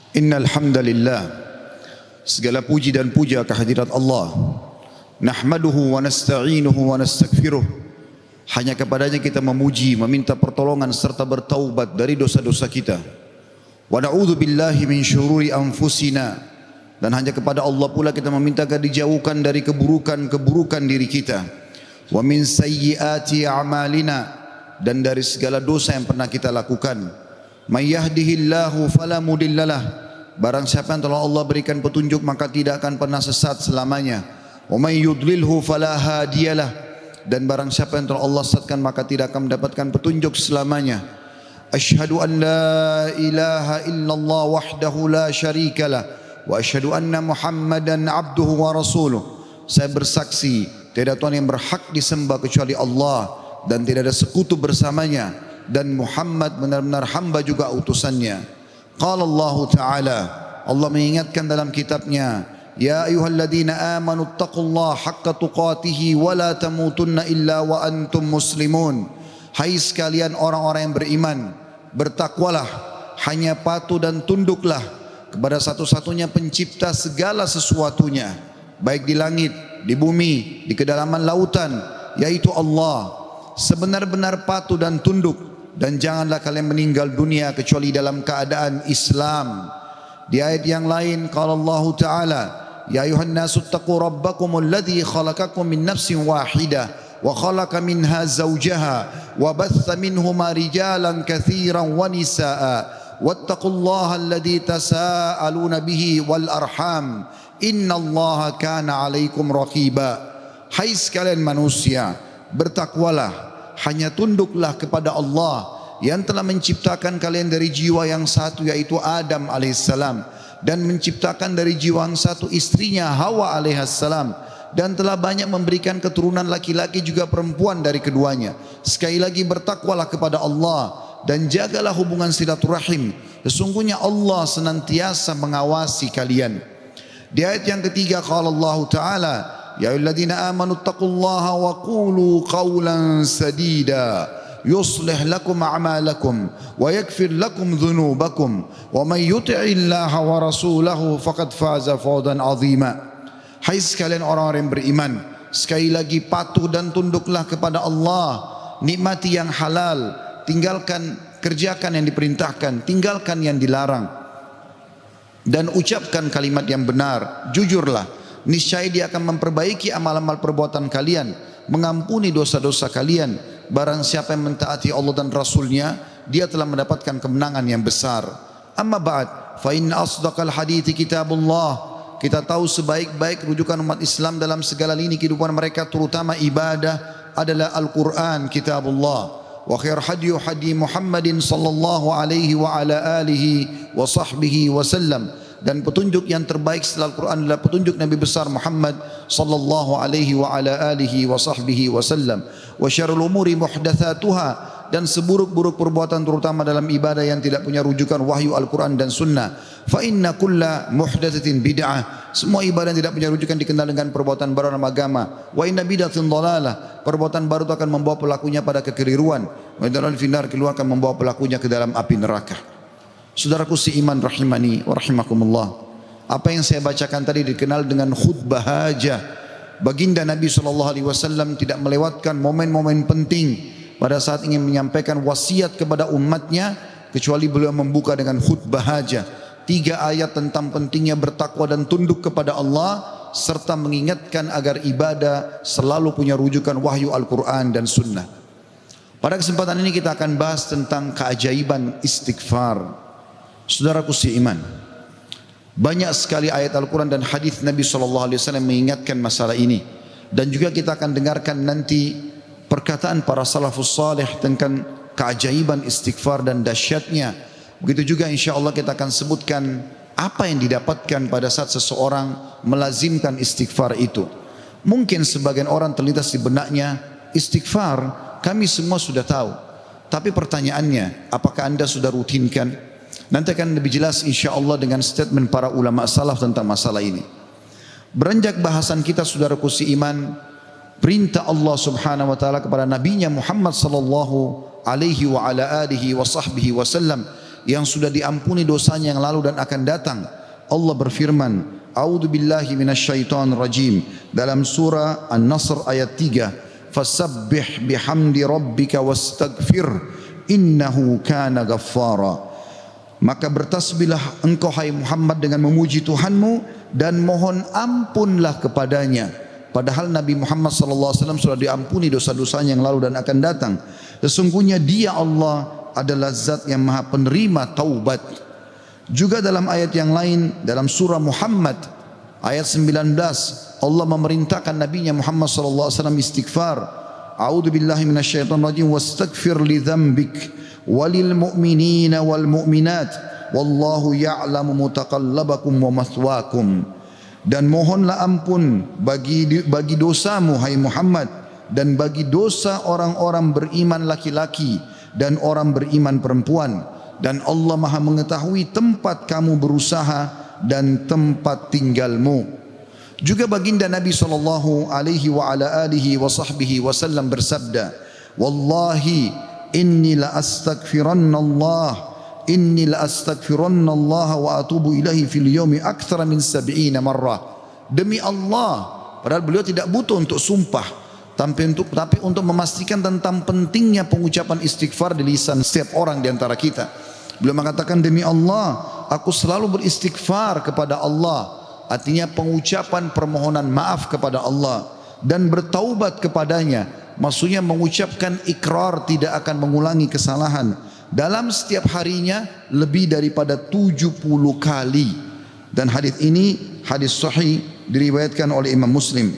Innal hamdalillah, segala puji dan puja kehadirat Allah. Nahmaduhu wa nasta'inuhu wa nastaghfiruh. Hanya kepadanya kita memuji, meminta pertolongan serta bertaubat dari dosa-dosa kita. Wa na'udzu billahi min syururi anfusina, dan hanya kepada Allah pula kita meminta agar dijauhkan dari keburukan-keburukan diri kita. Wa min sayyiati a'malina, dan dari segala dosa yang pernah kita lakukan. May yahdihillahu fala mudhillalah, barang siapa yang telah Allah berikan petunjuk maka tidak akan pernah sesat selamanya. Wa may yudlilhu fala hadiyalah, dan barang siapa yang telah Allah sesatkan maka tidak akan mendapatkan petunjuk selamanya. Asyhadu an la ilaha illallah wahdahu la syarikalah wa asyhadu anna Muhammadan abduhu wa rasuluh. Saya bersaksi tiada Tuhan yang berhak disembah kecuali Allah dan tidak ada sekutu bersamanya, dan Muhammad benar-benar hamba juga utusannya. Qala Allah Ta'ala, Allah mengingatkan dalam kitabnya, ya ayyuhalladzina amanu taqullaha haqqa tuqatihi wa la tamutunna illa wa antum muslimun. Hai sekalian orang-orang yang beriman, bertakwalah, hanya patuh dan tunduklah kepada satu-satunya pencipta segala sesuatunya, baik di langit, di bumi, di kedalaman lautan, yaitu Allah. Sebenar-benar patuh dan tunduk, dan janganlah kalian meninggal dunia kecuali dalam keadaan Islam. Di ayat yang lain qala Allah Ta'ala, ya ayuhan nasu taqu rabbakumul ladzi khalaqakum min nafsin wahidah wa khalaqa minha zawjaha wa batha minhuma rijalan katsiran wa nisaa wattaqullaha alladzi tasaaluna bihi wal arham innallaha kana 'alaikum raqiba. Hai sekalian manusia, bertakwalah, hanya tunduklah kepada Allah yang telah menciptakan kalian dari jiwa yang satu, yaitu Adam alaihissalam, dan menciptakan dari jiwa yang satu istrinya Hawa alaihissalam, dan telah banyak memberikan keturunan laki-laki juga perempuan dari keduanya. Sekali lagi, bertakwalah kepada Allah dan jagalah hubungan silaturahim, sesungguhnya Allah senantiasa mengawasi kalian. Di ayat yang ketiga qala Allah Ta'ala, ya ayyuhalladzina amanu taqullaha wa qulu qawlan sadida yuslih lakum a'malakum wa yaghfir lakum dhunubakum wa may yuti'illaha wa rasulahu faqad faza fawzan 'azima. Hai sekalian orang-orang yang beriman, sekali lagi patuh dan tunduklah kepada Allah, nikmati yang halal, kerjakan yang diperintahkan, tinggalkan yang dilarang, dan ucapkan kalimat yang benar, jujurlah. Niscaya dia akan memperbaiki amal-amal perbuatan kalian, mengampuni dosa-dosa kalian. Barang siapa yang mentaati Allah dan Rasulnya, dia telah mendapatkan kemenangan yang besar. Amma ba'd, fa inna asdaqal hadithi kitabullah. Kita tahu sebaik-baik rujukan umat Islam dalam segala lini kehidupan mereka, terutama ibadah, adalah Al-Quran, kitabullah. Wa khair hadyu hadi Muhammadin sallallahu alaihi wa ala alihi wa sahbihi wa sallam. Dan petunjuk yang terbaik setelah Al-Quran adalah petunjuk Nabi besar Muhammad sallallahu alaihi wa ala alihi wa sahbihi wa sallam. Wa syarrul umuri muhdatsatuha, dan seburuk-buruk perbuatan terutama dalam ibadah yang tidak punya rujukan wahyu Al-Quran dan sunnah. Fa inna kulla muhdatsatin bid'ah, semua ibadah yang tidak punya rujukan dikenal dengan perbuatan baru dalam agama. Wa inna bid'atin dhalalah, perbuatan baru itu akan membawa pelakunya pada kekeliruan. Wa inna al-finnar, keluar akan membawa pelakunya ke dalam api neraka. Saudaraku seiman rahimani wa rahimakumullah, apa yang saya bacakan tadi dikenal dengan khutbah hajah. Baginda Nabi SAW tidak melewatkan momen-momen penting pada saat ingin menyampaikan wasiat kepada umatnya, kecuali beliau membuka dengan khutbah hajah. 3 ayat tentang pentingnya bertakwa dan tunduk kepada Allah, serta mengingatkan agar ibadah selalu punya rujukan wahyu Al-Quran dan sunnah. Pada kesempatan ini kita akan bahas tentang keajaiban istighfar. Saudaraku seiman, banyak sekali ayat Al-Quran dan hadis Nabi SAW mengingatkan masalah ini. Dan juga kita akan dengarkan nanti perkataan para salafus salih tentang keajaiban istighfar dan dahsyatnya. Begitu juga insya Allah kita akan sebutkan apa yang didapatkan pada saat seseorang melazimkan istighfar itu. Mungkin sebagian orang terlintas di benaknya, istighfar kami semua sudah tahu, tapi pertanyaannya, apakah anda sudah rutinkan? Nanti akan lebih jelas insya Allah dengan statement para ulama salaf tentang masalah ini. Beranjak bahasan kita, saudaraku seiman, perintah Allah subhanahu wa ta'ala kepada nabinya Muhammad sallallahu alaihi wa ala alihi wa sahbihi wasallam yang sudah diampuni dosanya yang lalu dan akan datang. Allah berfirman, A'udzu billahi minasyaitonir rajim dalam surah An-Nasr ayat 3, fasabbih bihamdi rabbika wastaghfir innahu kana ghaffara. Maka bertasbihlah engkau hai Muhammad dengan memuji Tuhanmu dan mohon ampunlah kepadanya. Padahal Nabi Muhammad SAW sudah diampuni dosa-dosanya yang lalu dan akan datang. Sesungguhnya Dia Allah adalah zat yang maha penerima taubat. Juga dalam ayat yang lain dalam surah Muhammad ayat 19 Allah memerintahkan Nabi Muhammad SAW istighfar. A'udzu billahi minasyaitonir rajim wastaghfir li dzambik walil mu'minina wal mu'minat wallahu ya'lamu mutaqallabakum wa mathwaakum. Dan mohonlah ampun bagi dosamu hai Muhammad dan bagi dosa orang-orang beriman laki-laki dan orang beriman perempuan, dan Allah Maha mengetahui tempat kamu berusaha dan tempat tinggalmu. Juga baginda Nabi sallallahu alaihi wa ala alihi wa sahbihi wasallam bersabda, wallahi inni la astaghfirannallah wa atubu ilahi fil yawmi aktsara min 70 marrah. Demi Allah, padahal beliau tidak butuh untuk sumpah, tapi untuk memastikan tentang pentingnya pengucapan istighfar di lisan setiap orang di antara kita. Beliau mengatakan, demi Allah, aku selalu beristighfar kepada Allah. Artinya pengucapan permohonan maaf kepada Allah dan bertaubat kepadanya. Maksudnya mengucapkan ikrar tidak akan mengulangi kesalahan dalam setiap harinya lebih daripada 70 kali. Dan hadis ini hadis sahih diriwayatkan oleh Imam Muslim.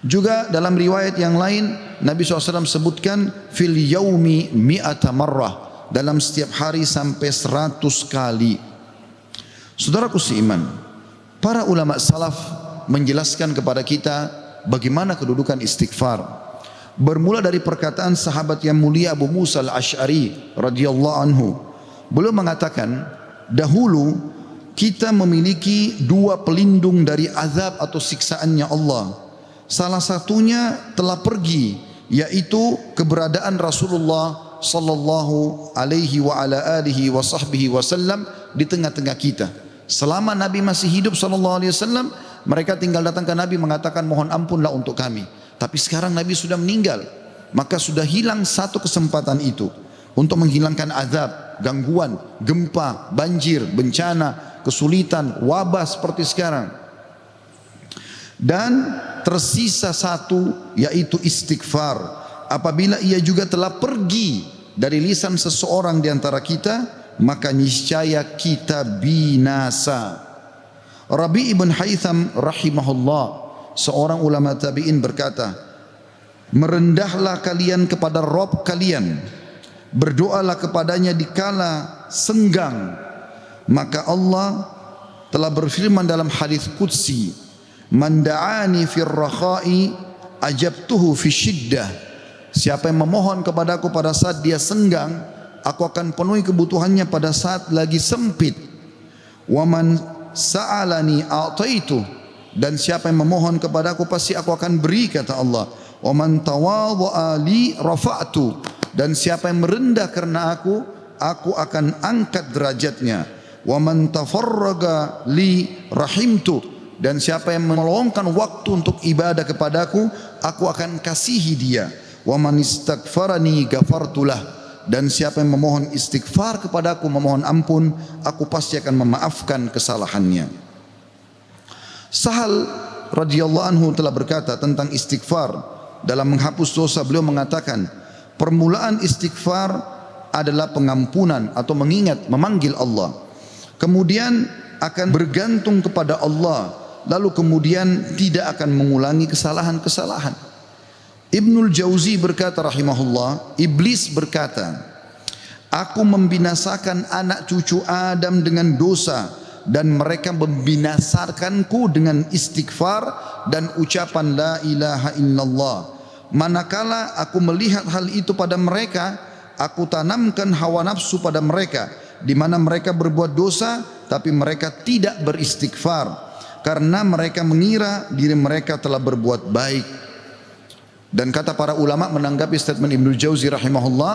Juga dalam riwayat yang lain Nabi SAW sebutkan fil yaumi mi'ata marrah, dalam setiap hari sampai 100 kali. Saudaraku seiman, para ulama salaf menjelaskan kepada kita bagaimana kedudukan istighfar. Bermula dari perkataan sahabat yang mulia Abu Musa al-Ash'ari radhiyallahu anhu. Beliau mengatakan, dahulu kita memiliki dua pelindung dari azab atau siksaannya Allah. Salah satunya telah pergi, yaitu keberadaan Rasulullah sallallahu alaihi wa ala alihi wa sahbihi wasallam di tengah-tengah kita. Selama Nabi masih hidup sallallahu alaihi wasallam, mereka tinggal datang ke Nabi mengatakan mohon ampunlah untuk kami. Tapi sekarang Nabi sudah meninggal, maka sudah hilang satu kesempatan itu untuk menghilangkan azab, gangguan, gempa, banjir, bencana, kesulitan, wabah seperti sekarang. Dan tersisa satu, yaitu istighfar. Apabila ia juga telah pergi dari lisan seseorang di antara kita, maka niscaya kita binasa. Rabi' ibn Haytham rahimahullah, seorang ulama tabi'in berkata, merendahlah kalian kepada Rabb kalian, berdoalah kepadanya di kala senggang, maka Allah telah berfirman dalam hadis qudsi, man da'ani fir rakha'i ajabtuhu fi syiddah. Siapa yang memohon kepadaku pada saat dia senggang, aku akan penuhi kebutuhannya pada saat lagi sempit. Wa man sa'alani a'taitu, dan siapa yang memohon kepadaku pasti aku akan beri, kata Allah. Wa man tawadha'a li rafa'tu, dan siapa yang merendah karena aku akan angkat derajatnya. Wa man tafarraga li rahimtu, dan siapa yang meluangkan waktu untuk ibadah kepadaku, aku akan kasihi dia. Wa man istaghfarani ghafartulah, dan siapa yang memohon istighfar kepadaku, memohon ampun, aku pasti akan memaafkan kesalahannya. Sahal radhiyallahu anhu telah berkata tentang istighfar dalam menghapus dosa. Beliau mengatakan, permulaan istighfar adalah pengampunan atau mengingat, memanggil Allah. Kemudian akan bergantung kepada Allah, lalu kemudian tidak akan mengulangi kesalahan-kesalahan. Ibnul Jauzi berkata rahimahullah, iblis berkata, aku membinasakan anak cucu Adam dengan dosa, dan mereka membinasakanku dengan istighfar dan ucapan la ilaha illallah. Manakala aku melihat hal itu pada mereka, aku tanamkan hawa nafsu pada mereka, di mana mereka berbuat dosa tapi mereka tidak beristighfar, karena mereka mengira diri mereka telah berbuat baik. Dan kata para ulama menanggapi statement Ibnu Jauzi rahimahullah,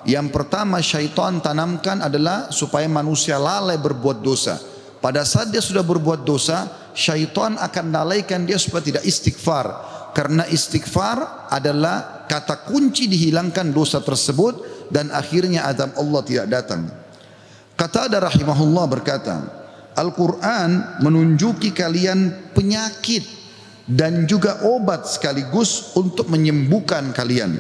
Yang pertama syaitan tanamkan adalah supaya manusia lalai berbuat dosa. Pada saat dia sudah berbuat dosa, syaitan akan lalaikan dia supaya tidak istighfar. Karena istighfar adalah kata kunci dihilangkan dosa tersebut dan akhirnya azab Allah tidak datang. Qatadah rahimahullah berkata, Al-Quran menunjuki kalian penyakit dan juga obat sekaligus untuk menyembuhkan kalian.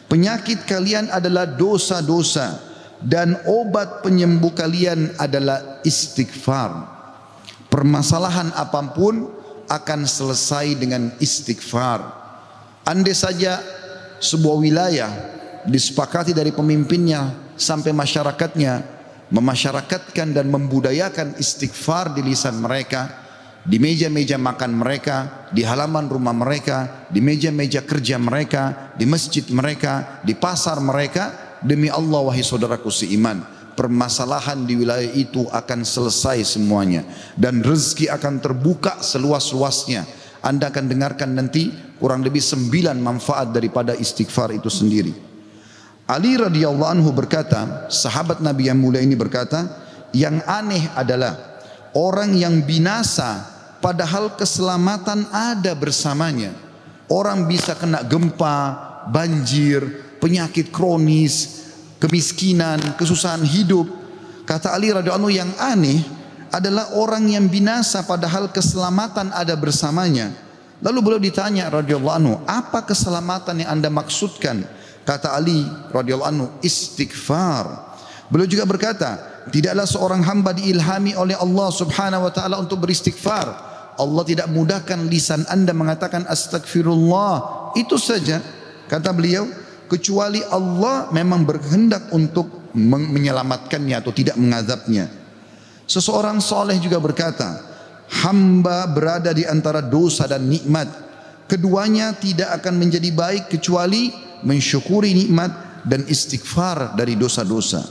Penyakit kalian adalah dosa-dosa dan obat penyembuh kalian adalah istighfar. Permasalahan apapun akan selesai dengan istighfar. Andai saja sebuah wilayah disepakati dari pemimpinnya sampai masyarakatnya memasyarakatkan dan membudayakan istighfar di lisan mereka, di meja-meja makan mereka, di halaman rumah mereka, di meja-meja kerja mereka, di masjid mereka, di pasar mereka, demi Allah wahai saudaraku seiman, permasalahan di wilayah itu akan selesai semuanya dan rezeki akan terbuka seluas-luasnya. Anda akan dengarkan nanti kurang lebih 9 manfaat daripada istighfar itu sendiri. Ali radhiyallahu anhu berkata, sahabat Nabi yang mulia ini berkata, yang aneh adalah orang yang binasa padahal keselamatan ada bersamanya. Orang bisa kena gempa, banjir, penyakit kronis, kemiskinan, kesusahan hidup. Kata Ali radhiyallahu anhu, yang aneh adalah orang yang binasa padahal keselamatan ada bersamanya. Lalu beliau ditanya radhiyallahu anhu, apa keselamatan yang Anda maksudkan? Kata Ali radhiyallahu anhu, istighfar. Beliau juga berkata, tidaklah seorang hamba diilhami oleh Allah subhanahu wa ta'ala untuk beristighfar. Allah tidak mudahkan lisan Anda mengatakan astagfirullah. Itu saja, kata beliau, kecuali Allah memang berkehendak untuk menyelamatkannya atau tidak mengazabnya. Seseorang soleh juga berkata, hamba berada di antara dosa dan nikmat. Keduanya tidak akan menjadi baik kecuali mensyukuri nikmat dan istighfar dari dosa-dosa.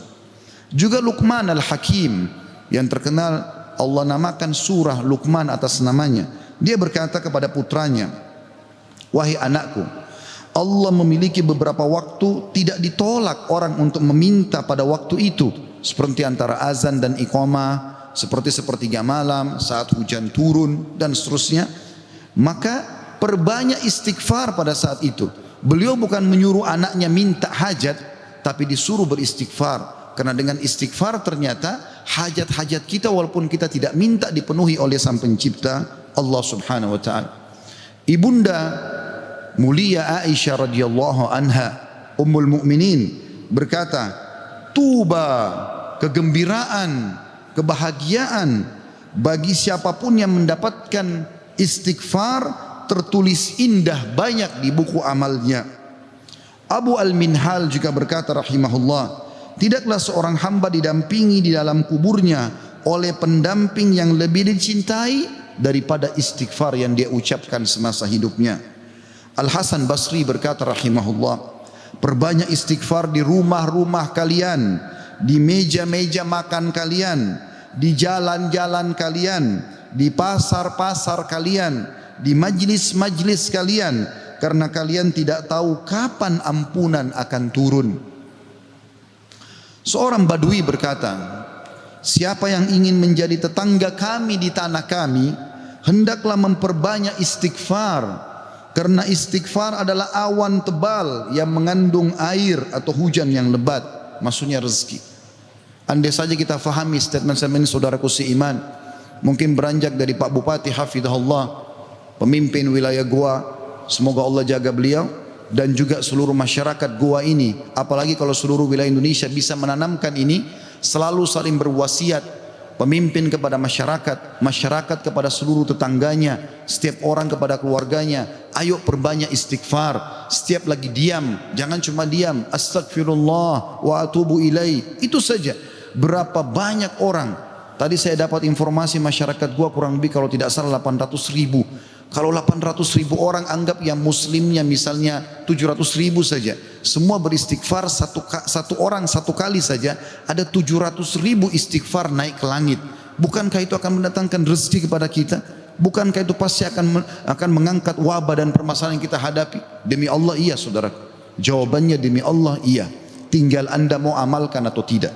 Juga Luqman al-Hakim yang terkenal Allah namakan surah Luqman atas namanya. Dia berkata kepada putranya, wahai anakku, Allah memiliki beberapa waktu tidak ditolak orang untuk meminta pada waktu itu, seperti antara azan dan iqamah, seperti sepertiga malam, saat hujan turun dan seterusnya. Maka perbanyak istighfar pada saat itu. Beliau bukan menyuruh anaknya minta hajat, tapi disuruh beristighfar. Karena dengan istighfar ternyata hajat-hajat kita walaupun kita tidak minta dipenuhi oleh Sang Pencipta Allah Subhanahu wa taala. Ibunda mulia Aisyah radhiyallahu anha, Ummul Mukminin berkata, tuba, kegembiraan, kebahagiaan bagi siapapun yang mendapatkan istighfar tertulis indah banyak di buku amalnya. Abu Al-Minhal juga berkata rahimahullah, tidaklah seorang hamba didampingi di dalam kuburnya oleh pendamping yang lebih dicintai daripada istighfar yang dia ucapkan semasa hidupnya. Al-Hasan Basri berkata rahimahullah, perbanyak istighfar di rumah-rumah kalian, di meja-meja makan kalian, di jalan-jalan kalian, di pasar-pasar kalian, di majlis-majlis kalian, karena kalian tidak tahu kapan ampunan akan turun. Seorang Badui berkata, siapa yang ingin menjadi tetangga kami di tanah kami, hendaklah memperbanyak istighfar, karena istighfar adalah awan tebal yang mengandung air atau hujan yang lebat, maksudnya rezeki. Andai saja kita fahami statement-statement saudaraku seiman, mungkin beranjak dari Pak Bupati hafizahullah, pemimpin wilayah Goa, semoga Allah jaga beliau, dan juga seluruh masyarakat Goa ini, apalagi kalau seluruh wilayah Indonesia bisa menanamkan ini, selalu saling berwasiat, pemimpin kepada masyarakat, masyarakat kepada seluruh tetangganya, setiap orang kepada keluarganya, ayo perbanyak istighfar. Setiap lagi diam, jangan cuma diam, astagfirullah wa atubu ilaih, itu saja. Berapa banyak orang, tadi saya dapat informasi masyarakat Goa kurang lebih kalau tidak salah 800.000. Kalau 800.000 orang anggap yang muslimnya misalnya 700.000 saja, semua beristighfar satu orang satu kali saja, ada 700.000 istighfar naik ke langit. Bukankah itu akan mendatangkan rezeki kepada kita? Bukankah itu pasti akan mengangkat wabah dan permasalahan yang kita hadapi? Demi Allah iya saudara. Jawabannya demi Allah iya. tinggal anda mau amalkan atau tidak.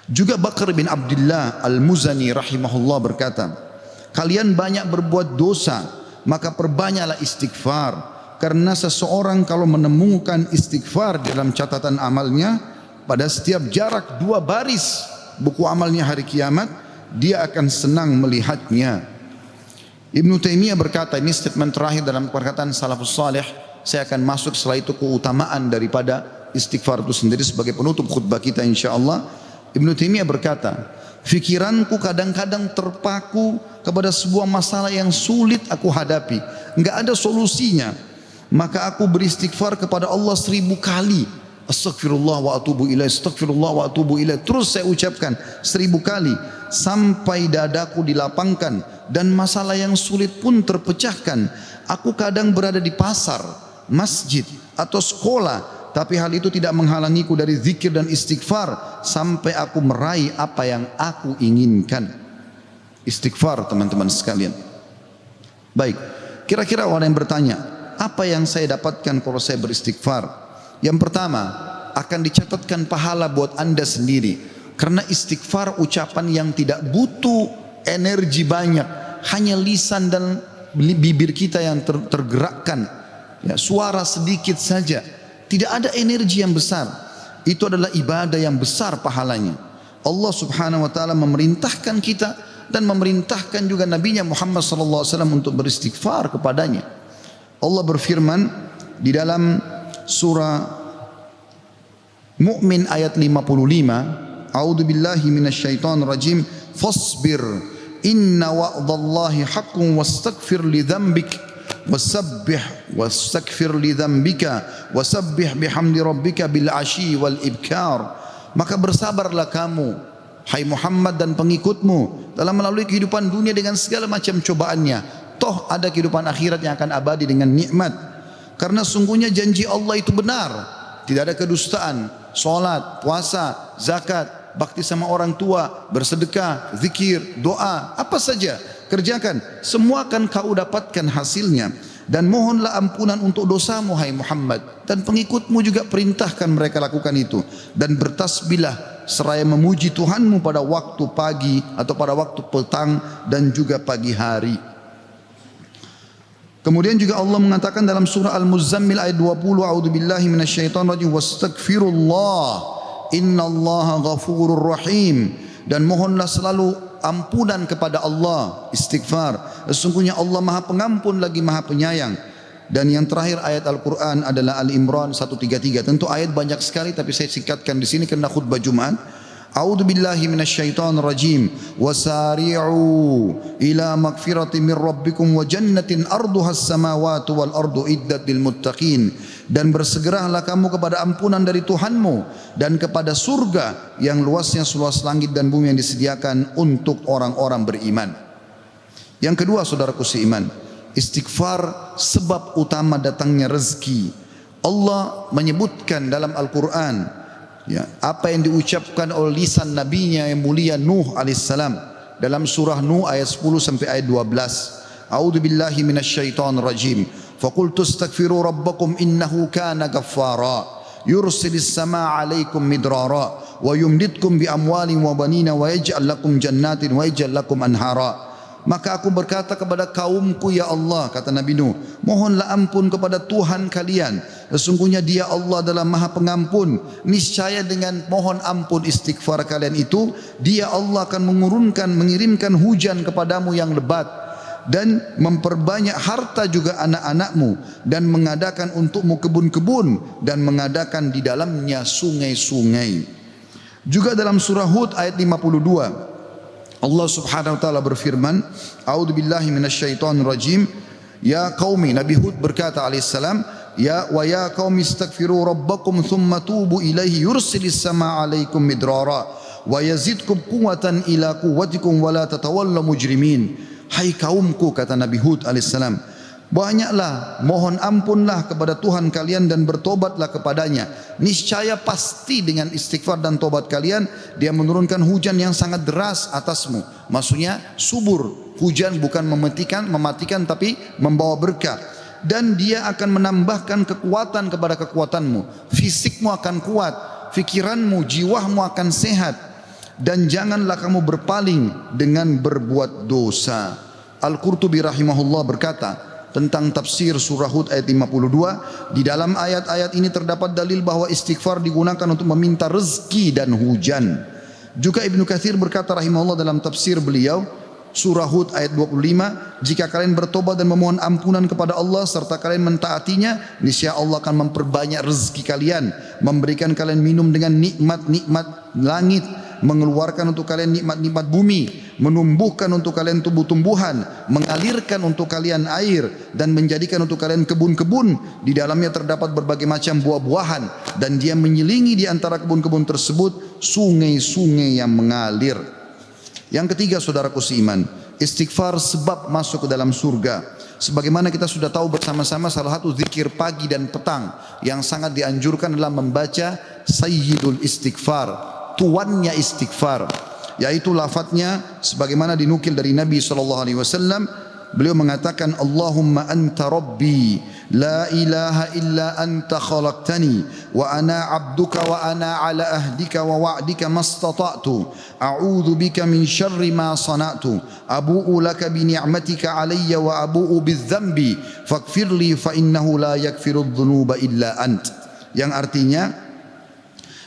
Juga Bakar bin Abdullah Al-Muzani rahimahullah berkata, kalian banyak berbuat dosa, maka perbanyaklah istighfar. Karena seseorang kalau menemukan istighfar dalam catatan amalnya, pada setiap jarak 2 baris buku amalnya hari kiamat, dia akan senang melihatnya. Ibnu Taimiyah berkata, ini statement terakhir dalam perkataan salafus salih, saya akan masuk setelah itu keutamaan daripada istighfar itu sendiri sebagai penutup khutbah kita insyaallah. Ibnu Taimiyah berkata, fikiranku kadang-kadang terpaku kepada sebuah masalah yang sulit aku hadapi, enggak ada solusinya. Maka aku beristighfar kepada Allah 1000 kali. Astaghfirullah wa atubu ilaih, astaghfirullah wa atubu ilaih. Terus saya ucapkan 1000 kali sampai dadaku dilapangkan dan masalah yang sulit pun terpecahkan. Aku kadang berada di pasar, masjid atau sekolah, tapi hal itu tidak menghalangiku dari zikir dan istighfar sampai aku meraih apa yang aku inginkan. Istighfar teman-teman sekalian. Baik, kira-kira orang yang bertanya, apa yang saya dapatkan kalau saya beristighfar? Yang pertama, akan dicatatkan pahala buat anda sendiri. Karena istighfar ucapan yang tidak butuh energi banyak, hanya lisan dan bibir kita yang tergerakkan, ya, suara sedikit saja, tidak ada energi yang besar. Itu adalah ibadah yang besar pahalanya. Allah subhanahu wa ta'ala memerintahkan kita dan memerintahkan juga Nabinya Muhammad sallallahu alaihi wasallam untuk beristighfar kepadanya. Allah berfirman di dalam surah Mu'min ayat 55, A'udzu billahi minasyaitonir rajim, fasbir inna wa'dallahi haqqun wastaghfir li dzambik wastaghfir li dzambika wasabbih bihamdi rabbika bil asyi wal ibkar. Maka bersabarlah kamu hai Muhammad dan pengikutmu dalam melalui kehidupan dunia dengan segala macam cobaannya. Toh ada kehidupan akhirat yang akan abadi dengan nikmat. Karena sungguhnya janji Allah itu benar. Tidak ada kedustaan. Salat, puasa, zakat, bakti sama orang tua, bersedekah, zikir, doa, apa saja kerjakan, semua akan kau dapatkan hasilnya. Dan mohonlah ampunan untuk dosamu hai Muhammad, dan pengikutmu juga perintahkan mereka lakukan itu. Dan bertasbihlah seraya memuji Tuhanmu pada waktu pagi atau pada waktu petang dan juga pagi hari. Kemudian juga Allah mengatakan dalam surah Al-Muzammil ayat 20, a'udzubillahi minasyaitonir rajim, wastaghfirullah innallaha ghafurur rahim. Dan mohonlah selalu ampunan kepada Allah, istighfar. Sesungguhnya Allah Maha Pengampun lagi Maha Penyayang. Dan yang terakhir ayat Al-Qur'an adalah Al-Imran 133. Tentu ayat banyak sekali tapi saya singkatkan di sini karena khutbah Jumat. A'udzu billahi minasyaitonir rajim. Wasari'u ila magfiratin min rabbikum wa jannatin arduhas samawati wal ardu iddat lil muttaqin. Dan bersegeralah kamu kepada ampunan dari Tuhanmu dan kepada surga yang luasnya seluas langit dan bumi yang disediakan untuk orang-orang beriman. Yang kedua, saudaraku seiman, istighfar sebab utama datangnya rezeki. Allah menyebutkan dalam Al-Quran, ya, apa yang diucapkan oleh lisan nabinya yang mulia Nuh alaihissalam dalam surah Nuh ayat 10 sampai ayat 12. A'udzu billahi minasyaitonir rajim. Faqultu astaghfiru rabbakum innahu kana ghaffara yursilis samaa 'alaikum midrara wa yumditkum bi amwalin wa banina wa yaj'al lakum jannatin wa yaj'al lakum anhara. Maka aku berkata kepada kaumku, ya Allah, kata Nabi Nuh, mohonlah ampun kepada Tuhan kalian. Sesungguhnya Dia Allah adalah Maha Pengampun. Niscaya dengan mohon ampun istighfar kalian itu, Dia Allah akan mengirimkan hujan kepadamu yang lebat dan memperbanyak harta juga anak-anakmu dan mengadakan untukmu kebun-kebun dan mengadakan di dalamnya sungai-sungai. Juga dalam surah Hud ayat 52 Allah subhanahu wa ta'ala berfirman, A'udzu billahi minasyaitonir rajim. Ya qaumi, Nabi Hud berkata alaihissalam, ya qaumi istaghfiru rabbakum thumma tubu ilaihi yursilis samaa 'alaikum midrara wa yazidkum quwwatan ila quwwatikum wa la tatawallaw mujrimin. Hai kaumku, kata Nabi Hud alaihissalam, banyaklah mohon ampunlah kepada Tuhan kalian dan bertobatlah kepadanya. Niscaya pasti dengan istighfar dan tobat kalian Dia menurunkan hujan yang sangat deras atasmu. Maksudnya subur, hujan bukan mematikan tapi membawa berkah. dan dia akan menambahkan kekuatan kepada kekuatanmu. Fisikmu akan kuat, fikiranmu, jiwamu akan sehat, dan janganlah kamu berpaling dengan berbuat dosa. Al-Qurtubi rahimahullah berkata tentang tafsir surah Hud ayat 52, di dalam ayat-ayat ini terdapat dalil bahwa istighfar digunakan untuk meminta rezeki dan hujan. Juga Ibnu Katsir berkata rahimahullah dalam tafsir beliau surah Hud ayat 25, jika kalian bertobat dan memohon ampunan kepada Allah serta kalian mentaatinya, niscaya Allah akan memperbanyak rezeki kalian, memberikan kalian minum dengan nikmat-nikmat langit, mengeluarkan untuk kalian nikmat-nikmat bumi, menumbuhkan untuk kalian tumbuh-tumbuhan, mengalirkan untuk kalian air, dan menjadikan untuk kalian kebun-kebun. Di dalamnya terdapat berbagai macam buah-buahan, dan dia menyelingi di antara kebun-kebun tersebut sungai-sungai yang mengalir. Yang ketiga, saudaraku seiman, istighfar sebab masuk ke dalam surga. Sebagaimana kita sudah tahu bersama-sama, salah satu zikir pagi dan petang yang sangat dianjurkan adalah membaca Sayyidul Istighfar, tuannya istighfar, yaitu lafadznya sebagaimana dinukil dari Nabi SAW. Beliau mengatakan, Allahumma anta rabbi la ilaha illa anta khalaqtani wa ana abduka wa ana ala ahdika wa wa'dika mastata'tu a'udhu bika min syarri ma sana'tu abu'u laka bi ni'matika alayya wa abu'u bidzambi faghfirli fa innahu la yaghfiru dhunuba illa ant. Yang artinya,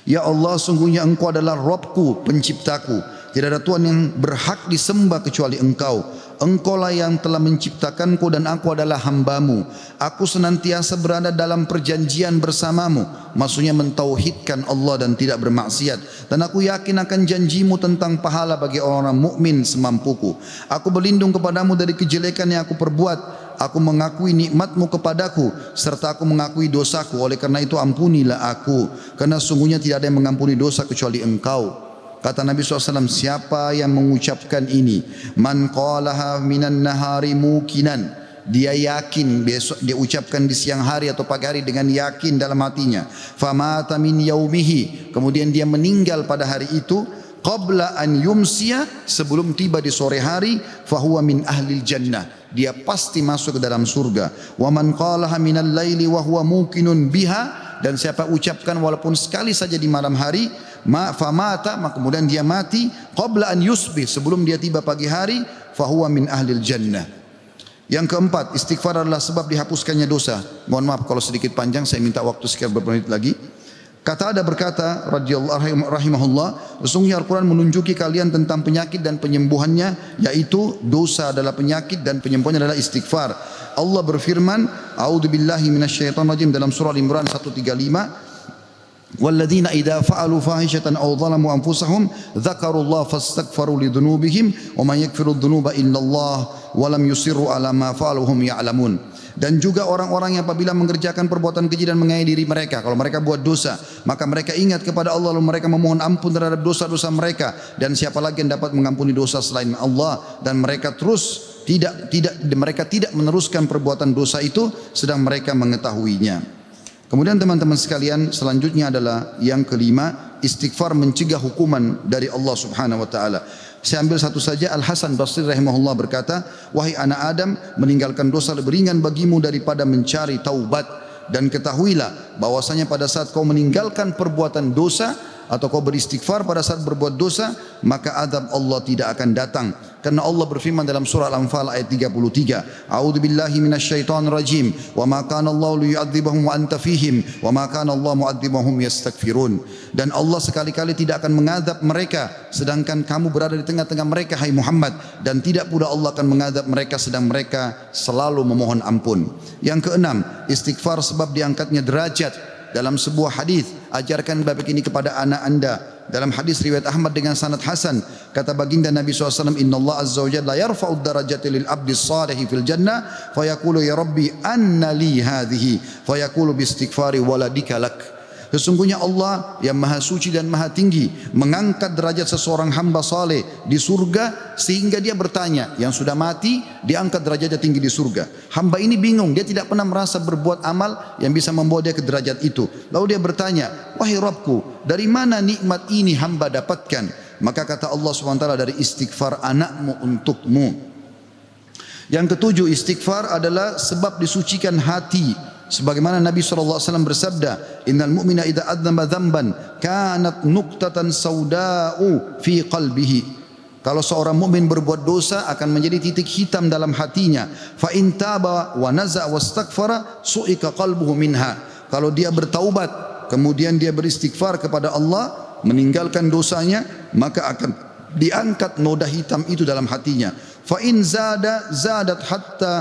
ya Allah, sungguhnya Engkau adalah Rabbku, penciptaku. Tidak ada Tuhan yang berhak disembah kecuali Engkau. Engkaulah yang telah menciptakanku dan aku adalah hambamu. Aku senantiasa berada dalam perjanjian bersamamu. Maksudnya mentauhidkan Allah dan tidak bermaksiat. Dan aku yakin akan janjimu tentang pahala bagi orang-orang mukmin semampuku. Aku berlindung kepadamu dari kejelekan yang aku perbuat. Aku mengakui nikmatmu kepadaku serta aku mengakui dosaku. Oleh karena itu ampunilah aku, karena sungguhnya tidak ada yang mengampuni dosa kecuali Engkau. Kata Nabi SAW, siapa yang mengucapkan ini, man qalaha minan nahari mukinan, dia yakin, besok dia ucapkan di siang hari atau pagi hari dengan yakin dalam hatinya, famata min yaumihi, kemudian dia meninggal pada hari itu, qabla an yumsiya, sebelum tiba di sore hari, fahuwa min ahlil jannah, dia pasti masuk ke dalam surga. Wa man qalaha minal laili wa huwa muqinun biha, dan siapa ucapkan walaupun sekali saja di malam hari, famata, maka kemudian dia mati, qabla an yusbih, sebelum dia tiba pagi hari, fahuwa min ahlil jannah. Yang keempat, istighfar adalah sebab dihapuskannya dosa. Mohon maaf kalau sedikit panjang, saya minta waktu sekian beberapa menit lagi. Kata ada berkata radhiyallahu rahimahullah, sesungguhnya Al-Quran menunjuki kalian tentang penyakit dan penyembuhannya, yaitu dosa adalah penyakit dan penyembuhannya adalah istighfar. Allah berfirman, a'udzubillahi minasyaitonirrajim, dalam surah Al-Imran 135, walladzina idza fa'alu fahishatan aw zalamu anfusahum dzakarullaha fastaghfaru lidzunubihim wa man yaghfiru dzunuba illallah wa lam yusirru ala ma fa'alu hum ya'lamun. Dan juga orang-orang yang apabila mengerjakan perbuatan keji dan menganiaya diri mereka, kalau mereka buat dosa, maka mereka ingat kepada Allah lalu mereka memohon ampun terhadap dosa-dosa mereka, dan siapa lagi yang dapat mengampuni dosa selain Allah, dan mereka mereka tidak meneruskan perbuatan dosa itu sedang mereka mengetahuinya. Kemudian teman-teman sekalian, selanjutnya adalah yang kelima, istighfar mencegah hukuman dari Allah Subhanahu wa taala. Saya ambil satu saja. Al Hasan Basri rahimahullah berkata, wahai anak Adam, meninggalkan dosa lebih ringan bagimu daripada mencari taubat, dan ketahuilah bahwasanya pada saat kau meninggalkan perbuatan dosa atau kau beristighfar pada saat berbuat dosa, maka azab Allah tidak akan datang. Karena Allah berfirman dalam surah Al-Anfal ayat 33, a'udzubillahi minasyaitonir rajim, wa ma kana Allah liyu'adzibahum wa anta fihim, wa ma kana Allah mu'adzibahum yastaghfirun. Dan Allah sekali-kali tidak akan mengazab mereka sedangkan kamu berada di tengah-tengah mereka, hai Muhammad, dan tidak pula Allah akan mengazab mereka sedang mereka selalu memohon ampun. Yang keenam, istighfar sebab diangkatnya derajat. Dalam sebuah hadis, ajarkan bab ini kepada anak anda. Dalam hadis riwayat Ahmad dengan sanad hasan, kata baginda Nabi SAW, Inna Allah Azza wa Jalla yarfa'ud darajati lil abdi salihi fil jannah, fayaqulu ya Rabbi anna li hadhihi, fayaqulu bi istighfari waladika lak. Sesungguhnya Allah yang maha suci dan maha tinggi mengangkat derajat seseorang hamba saleh di surga, sehingga dia bertanya, yang sudah mati diangkat derajatnya tinggi di surga. Hamba ini bingung, dia tidak pernah merasa berbuat amal yang bisa membawa dia ke derajat itu. Lalu dia bertanya, wahai Rabbku, dari mana nikmat ini hamba dapatkan? Maka kata Allah SWT, dari istighfar anakmu untukmu. Yang ketujuh, istighfar adalah sebab disucikan hati. Sebagaimana Nabi SAW bersabda, innal mu'mina idza adzama dzamban kanat nuqtatan sauda'u fi qalbihi. Kalau seorang mukmin berbuat dosa akan menjadi titik hitam dalam hatinya. Fa in taba wa naza wastaghfara su'ika qalbuhu minha. Kalau dia bertaubat, kemudian dia beristighfar kepada Allah, meninggalkan dosanya, maka akan diangkat noda hitam itu dalam hatinya. Fa in zadat hatta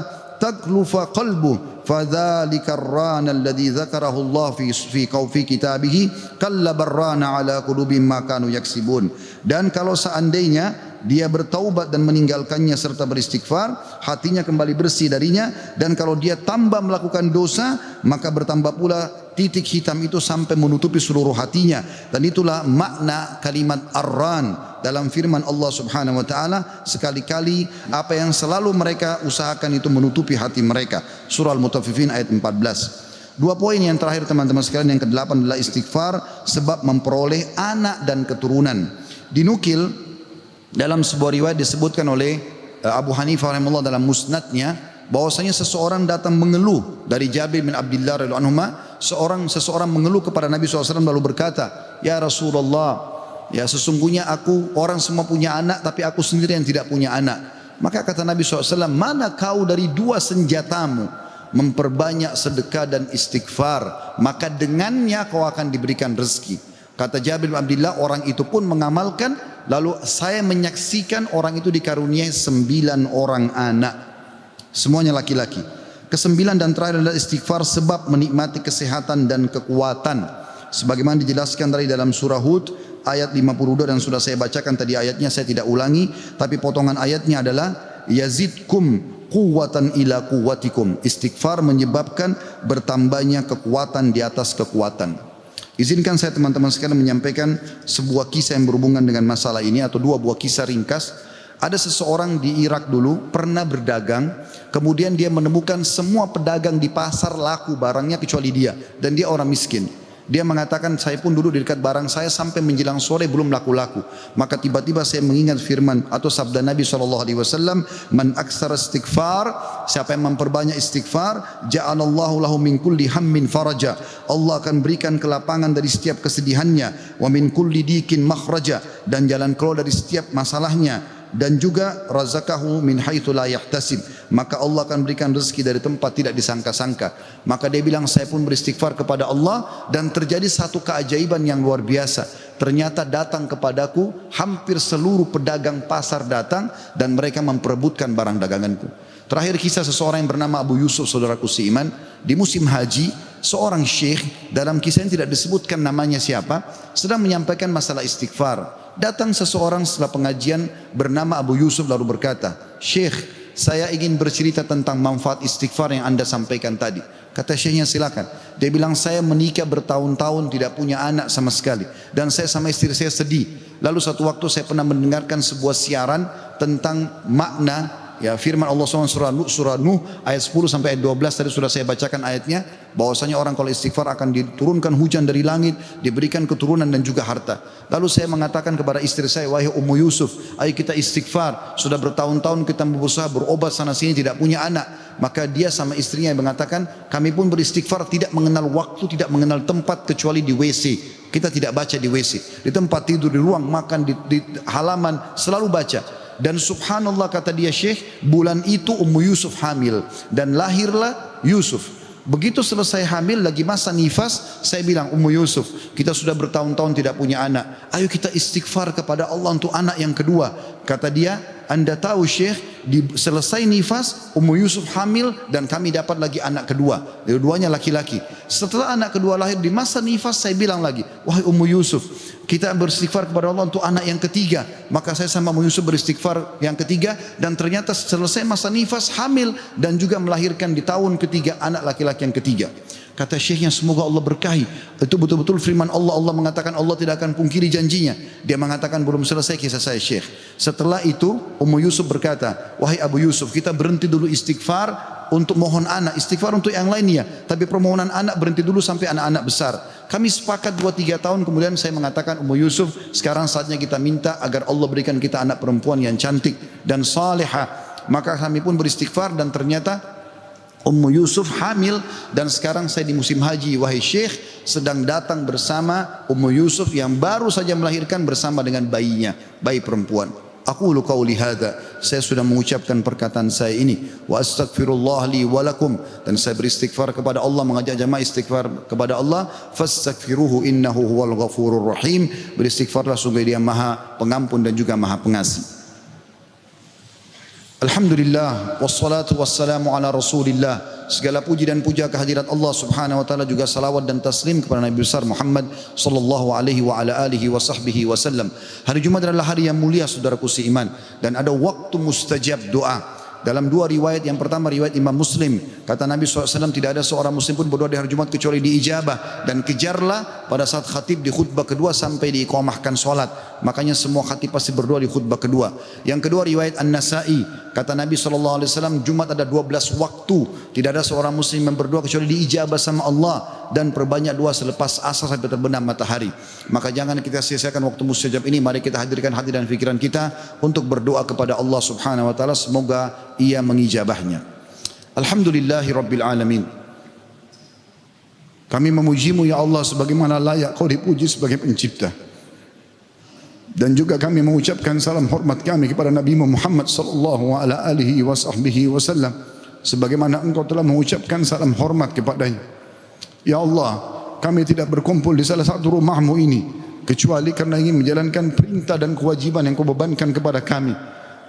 taglufa qalbu fadzalika ar-rana alladhi dzakarahu Allah fi kitabihi kalla barrana ala qulubihim ma kanu yaksibun. Dan kalau seandainya dia bertaubat dan meninggalkannya serta beristighfar, hatinya kembali bersih darinya, dan kalau dia tambah melakukan dosa, maka bertambah pula titik hitam itu sampai menutupi seluruh hatinya. Dan itulah makna kalimat ar-ran dalam firman Allah Subhanahu wa taala, sekali-kali apa yang selalu mereka usahakan itu menutupi hati mereka. Surah Al-Mutaffifin ayat 14. Dua poin yang terakhir teman-teman sekalian, yang ke-8 adalah istighfar sebab memperoleh anak dan keturunan. Dinukil dalam sebuah riwayat disebutkan oleh Abu Hanifah rahimahullah dalam musnadnya, bahwasanya seseorang datang mengeluh dari Jabir bin Abdullah radhiyallahu anhu. Seseorang mengeluh kepada Nabi SAW lalu berkata, ya Rasulullah, ya sesungguhnya orang semua punya anak, tapi aku sendiri yang tidak punya anak. Maka kata Nabi SAW, mana kau dari dua senjatamu, memperbanyak sedekah dan istighfar, maka dengannya kau akan diberikan rezeki. Kata Jabir bin Abdullah, orang itu pun mengamalkan, lalu saya menyaksikan orang itu dikaruniai 9 orang anak, semuanya laki-laki. Kesembilan dan terakhir adalah istighfar sebab menikmati kesehatan dan kekuatan. Sebagaimana dijelaskan dari dalam surah Hud ayat 52, dan sudah saya bacakan tadi ayatnya, saya tidak ulangi, tapi potongan ayatnya adalah yazidkum quwwatan ila quwwatikum. Istighfar menyebabkan bertambahnya kekuatan di atas kekuatan. Izinkan saya teman-teman sekalian menyampaikan sebuah kisah yang berhubungan dengan masalah ini, atau dua buah kisah ringkas. Ada seseorang di Irak dulu pernah berdagang, kemudian dia menemukan semua pedagang di pasar laku barangnya kecuali dia, dan dia orang miskin. Dia mengatakan, saya pun duduk di dekat barang saya sampai menjelang sore belum laku-laku. Maka tiba-tiba saya mengingat firman atau sabda Nabi SAW, man aksara istighfar, siapa yang memperbanyak istighfar, ja'alallahu lahu min kulli hammin faraja. Allah akan berikan kelapangan dari setiap kesedihannya, wa min kulli dikin makhraja, dan jalan keluar dari setiap masalahnya. Dan juga razaqahu min haitsu la yahtasib, maka Allah akan berikan rezeki dari tempat tidak disangka-sangka. Maka dia bilang, saya pun beristighfar kepada Allah, dan terjadi satu keajaiban yang luar biasa. Ternyata datang kepadaku hampir seluruh pedagang pasar datang, dan mereka memperebutkan barang daganganku. Terakhir kisah seseorang yang bernama Abu Yusuf, saudaraku seiman, di musim haji, seorang syekh, dalam kisah yang tidak disebutkan namanya siapa, sedang menyampaikan masalah istighfar. Datang seseorang setelah pengajian bernama Abu Yusuf lalu berkata, Syekh, saya ingin bercerita tentang manfaat istighfar yang anda sampaikan tadi. Kata syekhnya, silakan. Dia bilang, saya menikah bertahun-tahun tidak punya anak sama sekali, dan saya sama istri saya sedih. Lalu satu waktu saya pernah mendengarkan sebuah siaran tentang makna firman Allah SWT surah Nuh ayat 10 sampai ayat 12. Tadi sudah saya bacakan ayatnya, bahwasanya orang kalau istighfar akan diturunkan hujan dari langit, diberikan keturunan dan juga harta. Lalu saya mengatakan kepada istri saya, wahai Ummu Yusuf, ayo kita istighfar, sudah bertahun-tahun kita berusaha berobat sana sini tidak punya anak. Maka dia sama istrinya yang mengatakan, kami pun beristighfar tidak mengenal waktu, tidak mengenal tempat, kecuali di WC. Kita tidak baca di WC, di tempat tidur, di ruang makan, di halaman, selalu baca. Dan subhanallah, kata dia, Syekh, bulan itu Ummu Yusuf hamil dan lahirlah Yusuf. Begitu selesai hamil, lagi masa nifas, saya bilang, Ummu Yusuf, kita sudah bertahun-tahun tidak punya anak, ayo kita istighfar kepada Allah untuk anak yang kedua. Kata dia, anda tahu Syekh, selesai nifas Ummu Yusuf hamil dan kami dapat lagi anak kedua, dua-duanya laki-laki. Setelah anak kedua lahir, di masa nifas saya bilang lagi, wahai Ummu Yusuf, kita beristighfar kepada Allah untuk anak yang ketiga. Maka saya sama Ummu Yusuf beristighfar yang ketiga, dan ternyata selesai masa nifas hamil dan juga melahirkan di tahun ketiga anak laki-laki yang ketiga. Kata syekhnya, semoga Allah berkahi. Itu betul-betul firman Allah. Allah mengatakan Allah tidak akan pungkiri janjinya. Dia mengatakan, belum selesai kisah saya Syekh. Setelah itu Ummu Yusuf berkata, wahai Abu Yusuf, kita berhenti dulu istighfar untuk mohon anak, istighfar untuk yang lainnya, tapi permohonan anak berhenti dulu sampai anak-anak besar. Kami sepakat 2-3 tahun, kemudian saya mengatakan, Ummu Yusuf, sekarang saatnya kita minta agar Allah berikan kita anak perempuan yang cantik dan salihah. Maka kami pun beristighfar dan ternyata Ummu Yusuf hamil dan sekarang saya di musim haji. Wahai Syekh, sedang datang bersama Ummu Yusuf yang baru saja melahirkan bersama dengan bayinya, bayi perempuan. Aqulu qauli hadza, saya sudah mengucapkan perkataan saya ini, wa astaghfirullah li wa lakum, dan saya beristighfar kepada Allah, mengajak jamaah istighfar kepada Allah. Fastaghfiruhu innahu huwal ghafurur rahim, beristighfarlah sungguh Dia Maha Pengampun dan juga Maha Pengasih. Alhamdulillah wassalatu wassalamu ala Rasulillah. Segala puji dan puja kehadirat Allah Subhanahu wa taala, juga salawat dan taslim kepada Nabi besar Muhammad sallallahu alaihi wa ala alihi wa sahbihi wasallam. Hari Jumat adalah hari yang mulia saudaraku seiman, dan ada waktu mustajab doa. Dalam dua riwayat, yang pertama riwayat Imam Muslim, kata Nabi SAW, tidak ada seorang muslim pun berdoa di hari Jumat kecuali diijabah, dan kejarlah pada saat khatib di khutbah kedua sampai diiqamahkan solat. Makanya semua khatib pasti berdoa di khutbah kedua. Yang kedua riwayat An-Nasa'i, kata Nabi SAW, Jumat ada 12 waktu, tidak ada seorang muslim yang berdoa kecuali diijabah sama Allah, dan perbanyak doa selepas asar sampai terbenam matahari. Maka jangan kita sia-siakan waktu mustajab ini. Mari kita hadirkan hati dan pikiran kita untuk berdoa kepada Allah Subhanahu wa taala, semoga Ia mengijabahnya. Alhamdulillahi Rabbil Alamin. Kami memujimu ya Allah sebagaimana layak Kau dipuji sebagai pencipta. Dan juga kami mengucapkan salam hormat kami kepada Nabi Muhammad sallallahu alaihi wasallam, sebagaimana Engkau telah mengucapkan salam hormat kepadanya. Ya Allah, kami tidak berkumpul di salah satu rumahmu ini kecuali karena ingin menjalankan perintah dan kewajiban yang Kau bebankan kepada kami.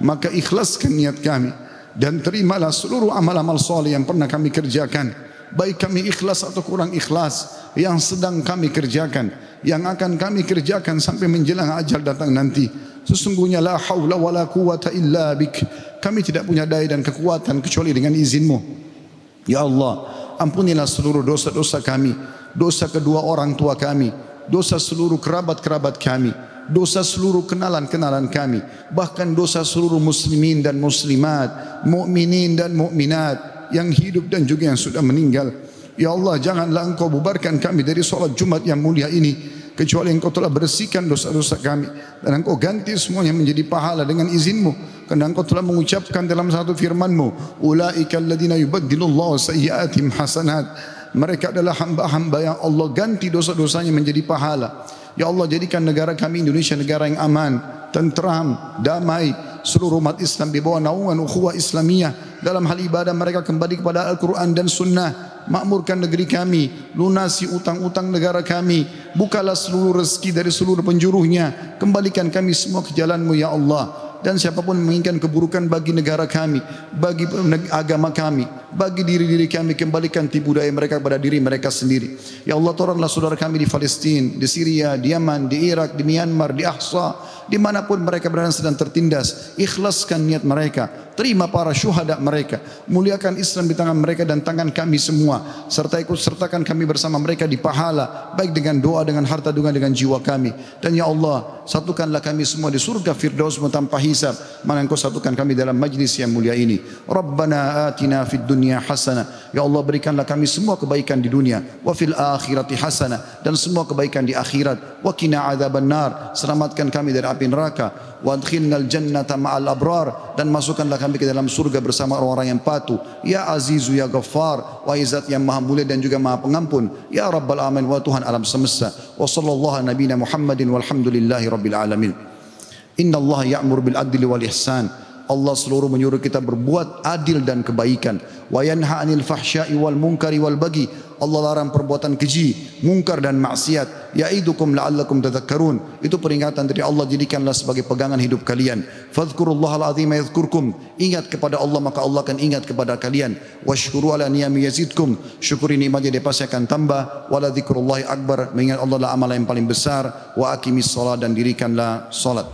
Maka ikhlaskan niat kami dan terimalah seluruh amal-amal soleh yang pernah kami kerjakan, baik kami ikhlas atau kurang ikhlas, yang sedang kami kerjakan, yang akan kami kerjakan sampai menjelang ajal datang nanti. Sesungguhnya la haula wala quwata illa bik, kami tidak punya daya dan kekuatan kecuali dengan izin-Mu. Ya Allah, ampunilah seluruh dosa-dosa kami, dosa kedua orang tua kami, dosa seluruh kerabat-kerabat kami, dosa seluruh kenalan-kenalan kami, bahkan dosa seluruh muslimin dan muslimat, mukminin dan mukminat yang hidup dan juga yang sudah meninggal. Ya Allah, janganlah Engkau bubarkan kami dari solat Jumat yang mulia ini kecuali Engkau telah bersihkan dosa-dosa kami, dan Engkau ganti semuanya menjadi pahala dengan izin-Mu, karena Engkau telah mengucapkan dalam satu firman-Mu, ulaika alladhina yubaddilullahu sayyi'atihim hasanat, mereka adalah hamba-hamba yang Allah ganti dosa-dosanya menjadi pahala. Ya Allah, jadikan negara kami Indonesia negara yang aman, tentram, damai. Seluruh umat Islam di bawah naungan ukhuwah Islamiyah. Dalam hal ibadah mereka kembali kepada Al-Quran dan Sunnah. Makmurkan negeri kami, lunasi utang-utang negara kami, bukalah seluruh rezeki dari seluruh penjuruhnya. Kembalikan kami semua ke jalan-Mu ya Allah. Dan siapapun menginginkan keburukan bagi negara kami, bagi agama kami, bagi diri-diri kami, kembalikan tipu daya mereka kepada diri mereka sendiri. Ya Allah, tolonglah saudara kami di Palestina, di Syria, di Yaman, di Irak, di Myanmar, di Ahsa, dimanapun mereka berada sedang tertindas. Ikhlaskan niat mereka, terima para syuhada mereka, muliakan Islam di tangan mereka dan tangan kami semua, serta ikut sertakan kami bersama mereka di pahala, baik dengan doa, dengan harta, dengan jiwa kami. Dan ya Allah, satukanlah kami semua di surga Firdaus tanpa hisab, mana Engkau satukan kami dalam majlis yang mulia ini. Rabbana atina fid dunya hasanah, ya Allah berikanlah kami semua kebaikan di dunia, wa fil akhirati hasanah, dan semua kebaikan di akhirat, wa qina adzabannar, selamatkan kami dari api neraka, wa adkhilnal jannata ma'al abrar, dan masukkanlah kami ke dalam surga bersama orang-orang yang patuh. Ya Azizu ya Ghaffar, wa Izzat yang maha mulia dan juga maha pengampun. Ya Rabbal alamin, wa Tuhan alam semesta. Wa sallallahu nabiyina Muhammadin walhamdulillahi rabbil alamin. Inna Allah ya'mur bil adli wal ihsan. Allah seluruh menyuruh kita berbuat adil dan kebaikan. Wa yanha 'anil fahsya'i wal munkari wal baghi. Allah larang perbuatan keji, mungkar dan maksiat. Ya'idukum la'allakum tadhakkarun. Itu peringatan dari Allah, jadikanlah sebagai pegangan hidup kalian. Fadhkurullahal azima yadhkurkum. Ingat kepada Allah maka Allah akan ingat kepada kalian. Washkuru ala niyami yazidkum. Syukuri nikmatnya dia pasti akan tambah. Wala dzikrullahi akbar. Mengingat Allah adalah amalan yang paling besar. Wa aqimis shalah, dan dirikanlah salat.